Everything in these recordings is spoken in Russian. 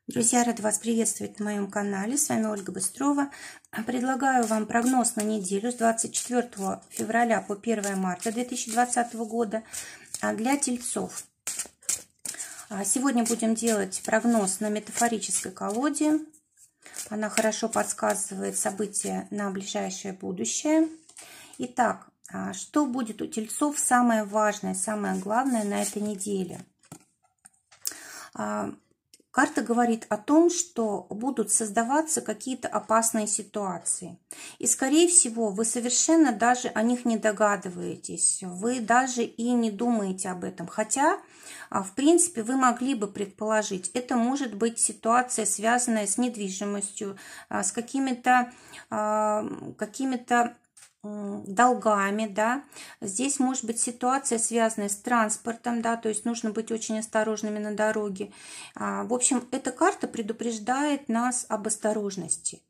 Друзья, рада вас приветствовать на моем канале. С вами Ольга Быстрова. Предлагаю вам прогноз на неделю с 24 февраля по 1 марта 2020 года для тельцов. Сегодня будем делать прогноз на метафорической колоде. Она хорошо подсказывает события на ближайшее будущее. Итак, что будет у тельцов самое важное, самое главное на этой неделе? Карта говорит о том, что будут создаваться какие-то опасные ситуации. И, скорее всего, вы совершенно даже о них не догадываетесь. Вы даже и не думаете об этом. Хотя, в принципе, вы могли бы предположить, это может быть ситуация, связанная с недвижимостью, с какими-то долгами, да. Здесь может быть ситуация, связанная с транспортом, да, то есть нужно быть очень осторожными на дороге. В общем, эта карта предупреждает нас об осторожности.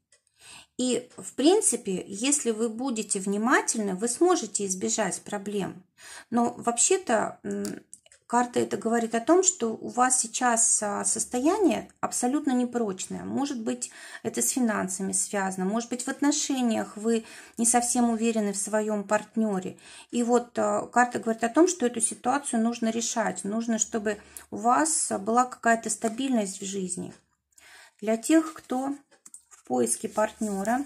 И, в принципе, если вы будете внимательны, вы сможете избежать проблем. Но вообще-то карта это говорит о том, что у вас сейчас состояние абсолютно непрочное. Может быть, это с финансами связано, может быть, в отношениях вы не совсем уверены в своем партнере. И вот карта говорит о том, что эту ситуацию нужно решать. Нужно, чтобы у вас была какая-то стабильность в жизни. Для тех, кто в поиске партнера,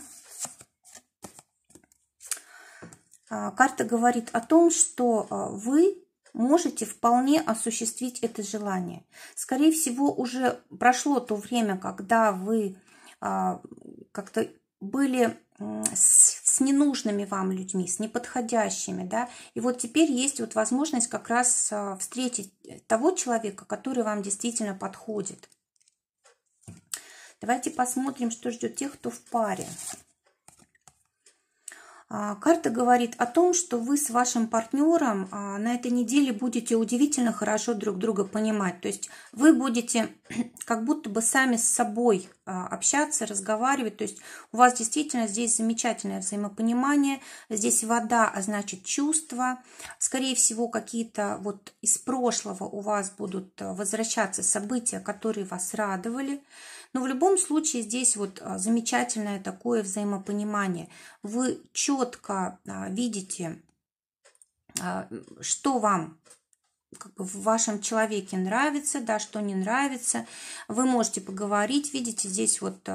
карта говорит о том, что вы можете вполне осуществить это желание. Скорее всего, уже прошло то время, когда вы как-то были с ненужными вам людьми, с неподходящими, да, и вот теперь есть вот возможность как раз встретить того человека, который вам действительно подходит. Давайте посмотрим, что ждет тех, кто в паре. Карта говорит о том, что вы с вашим партнером на этой неделе будете удивительно хорошо друг друга понимать. То есть вы будете как будто бы сами с собой общаться, разговаривать. То есть у вас действительно здесь замечательное взаимопонимание. Здесь вода, а значит чувства. Скорее всего, какие-то вот из прошлого у вас будут возвращаться события, которые вас радовали. Но в любом случае здесь вот замечательное такое взаимопонимание. Вы четко видите, что вам в вашем человеке нравится, да, что не нравится. Вы можете поговорить, видите, здесь вот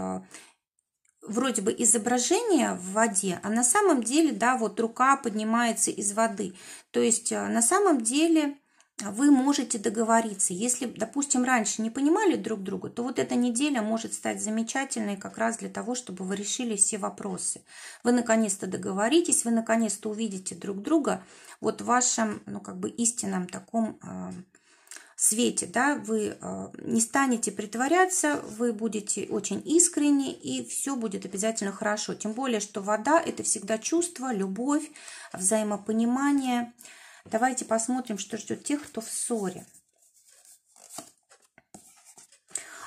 вроде бы изображение в воде, а на самом деле, да, вот рука поднимается из воды. То есть на самом деле вы можете договориться. Если, допустим, раньше не понимали друг друга, то вот эта неделя может стать замечательной как раз для того, чтобы вы решили все вопросы. Вы наконец-то договоритесь, вы наконец-то увидите друг друга вот в вашем, ну, как бы истинном таком свете, да, вы не станете притворяться, вы будете очень искренни, и все будет обязательно хорошо. Тем более, что вода – это всегда чувство, любовь, взаимопонимание. Давайте посмотрим, что ждет тех, кто в ссоре.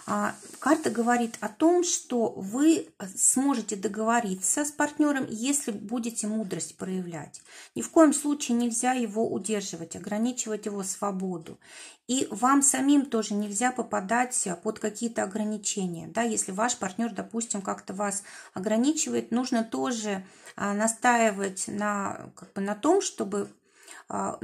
Карта говорит о том, что вы сможете договориться с партнером, если будете мудрость проявлять. Ни в коем случае нельзя его удерживать, ограничивать его свободу. И вам самим тоже нельзя попадать под какие-то ограничения. Да, если ваш партнер, допустим, как-то вас ограничивает, нужно тоже настаивать на том, чтобы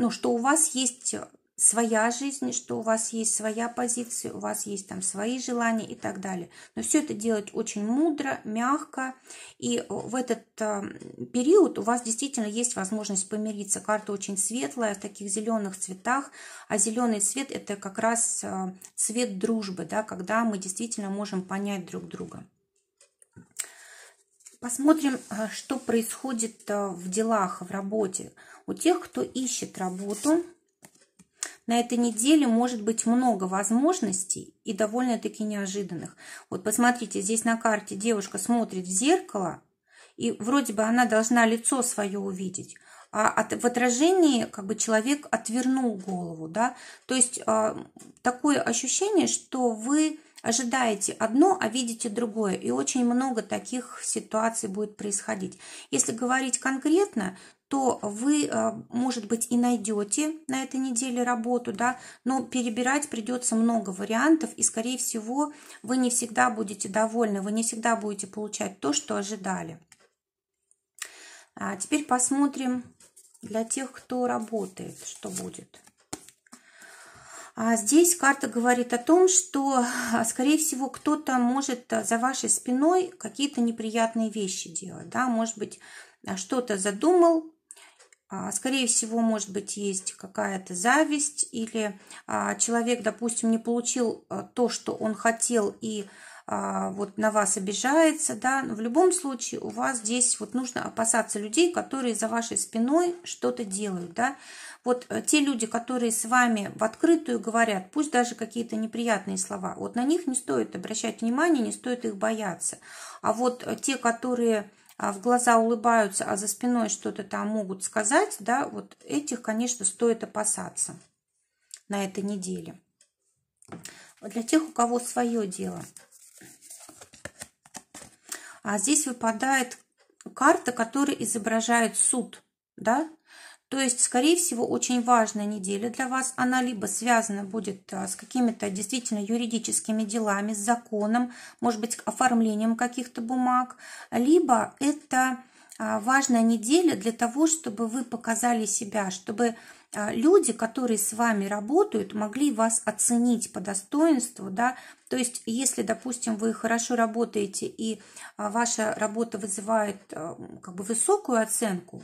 что у вас есть своя жизнь, что у вас есть своя позиция, у вас есть там свои желания и так далее. Но все это делать очень мудро, мягко. И в этот период у вас действительно есть возможность помириться. Карта очень светлая, в таких зеленых цветах. А зеленый цвет – это как раз цвет дружбы, да, когда мы действительно можем понять друг друга. Посмотрим, что происходит в делах, в работе. У тех, кто ищет работу, на этой неделе может быть много возможностей и довольно-таки неожиданных. Вот посмотрите, здесь на карте девушка смотрит в зеркало, и вроде бы она должна лицо свое увидеть, а в отражении как бы человек отвернул голову, да. То есть такое ощущение, что вы ожидаете одно, а видите другое. И очень много таких ситуаций будет происходить. Если говорить конкретно, то вы, может быть, и найдете на этой неделе работу, да, но перебирать придется много вариантов, и, скорее всего, вы не всегда будете довольны, вы не всегда будете получать то, что ожидали. А теперь посмотрим для тех, кто работает, что будет. Здесь карта говорит о том, что, скорее всего, кто-то может за вашей спиной какие-то неприятные вещи делать, да, может быть, что-то задумал, скорее всего, может быть, есть какая-то зависть, или человек, допустим, не получил то, что он хотел, и вот на вас обижается, да, но в любом случае у вас здесь вот нужно опасаться людей, которые за вашей спиной что-то делают, да. Вот те люди, которые с вами в открытую говорят, пусть даже какие-то неприятные слова, вот на них не стоит обращать внимание, не стоит их бояться. А вот те, которые в глаза улыбаются, а за спиной что-то там могут сказать, да, вот этих, конечно, стоит опасаться на этой неделе. Вот для тех, у кого свое дело. А здесь выпадает карта, которая изображает суд, да. То есть, скорее всего, очень важная неделя для вас. Она либо связана будет с какими-то действительно юридическими делами, с законом, может быть, оформлением каких-то бумаг, либо это важная неделя для того, чтобы вы показали себя, чтобы люди, которые с вами работают, могли вас оценить по достоинству, да. То есть, если, допустим, вы хорошо работаете и ваша работа вызывает как бы высокую оценку,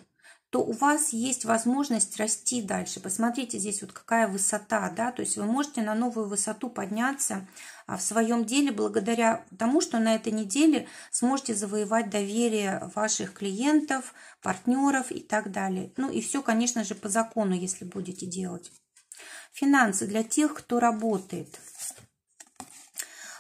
то у вас есть возможность расти дальше. Посмотрите, здесь вот какая высота, да, то есть вы можете на новую высоту подняться в своем деле благодаря тому, что на этой неделе сможете завоевать доверие ваших клиентов, партнеров и так далее. Ну и все, конечно же, по закону, если будете делать. Финансы для тех, кто работает.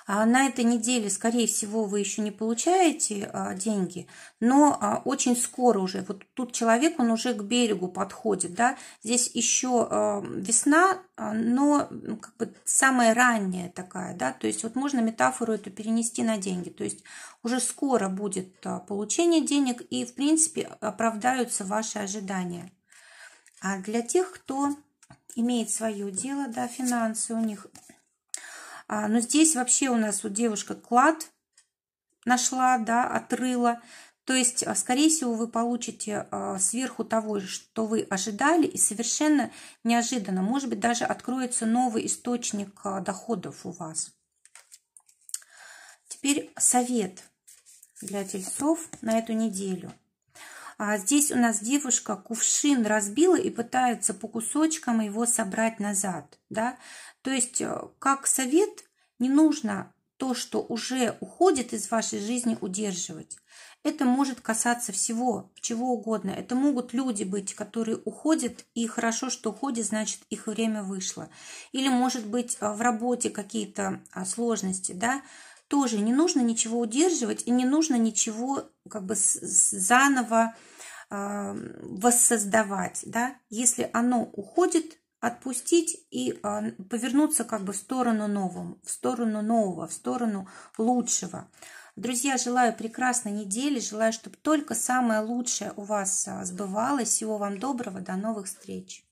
На этой неделе, скорее всего, вы еще не получаете деньги, но очень скоро уже, вот тут человек, он уже к берегу подходит, да, здесь еще весна, но как бы самая ранняя такая, да, то есть вот можно метафору эту перенести на деньги, то есть уже скоро будет получение денег и, в принципе, оправдаются ваши ожидания. А для тех, кто имеет свое дело, да, финансы у них... Но здесь вообще у нас вот девушка клад нашла, да, отрыла. То есть, скорее всего, вы получите сверху того, что вы ожидали, и совершенно неожиданно, может быть, даже откроется новый источник доходов у вас. Теперь совет для тельцов на эту неделю. Здесь у нас девушка кувшин разбила и пытается по кусочкам его собрать назад, да. То есть, как совет, не нужно то, что уже уходит из вашей жизни, удерживать. Это может касаться всего, чего угодно. Это могут люди быть, которые уходят, и хорошо, что уходят, значит, их время вышло. Или, может быть, в работе какие-то сложности, да. Тоже не нужно ничего удерживать и не нужно ничего как бы заново воссоздавать, да. Если оно уходит, отпустить и повернуться как бы в сторону нового, в сторону лучшего. Друзья, желаю прекрасной недели, желаю, чтобы только самое лучшее у вас сбывалось. Всего вам доброго, до новых встреч.